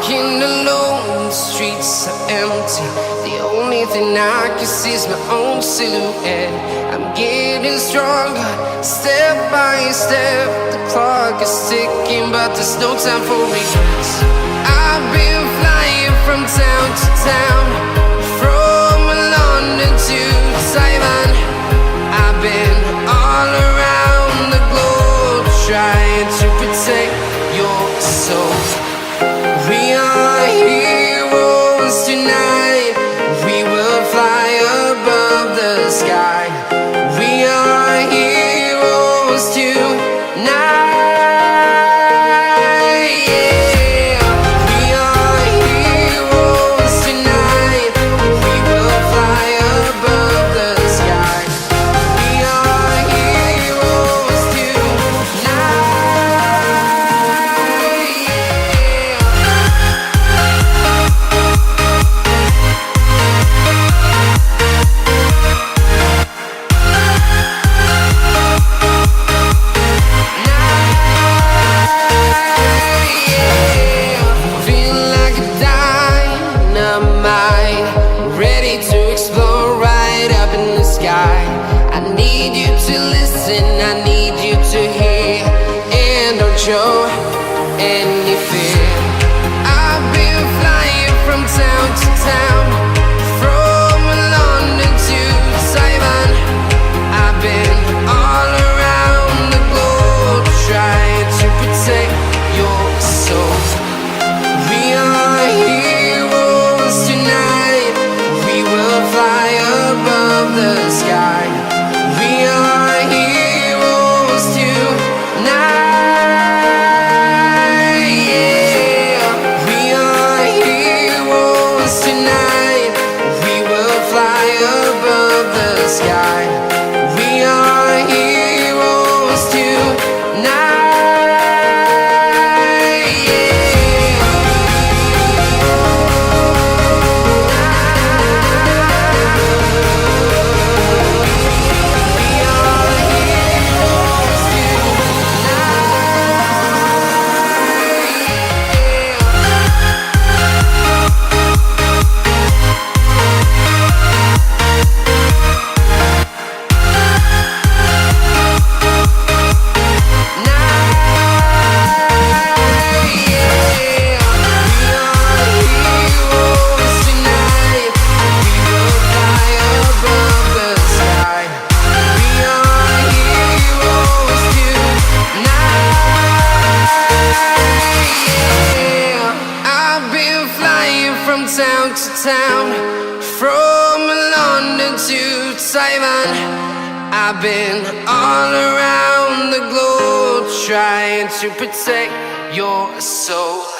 walking alone, the streets are empty. The only thing I can see is my own silhouette. I'm getting stronger, step by step. The clock is ticking, but there's no time for regrets. I've been flying from town to town, from London to Taiwan. I've been all around the globe, trying to protect your soul. We are heroes tonight. We will fly above the sky. We are heroes tonight. Yeah. We are heroes tonight. We will fly above the sky. We are heroes tonight. I need you to listen, I need you to hear, and don't show any fear. I've been flying from town to town, from London to Taiwan. I've been all around the globe, trying to protect your soul. We are heroes tonight. We will fly above the sky. We are heroes tonight. Yeah. We are heroes tonight. We will fly above the sky. We are heroes tonight. Town to town, from London to Taiwan. I've been all around the globe, trying to protect your soul.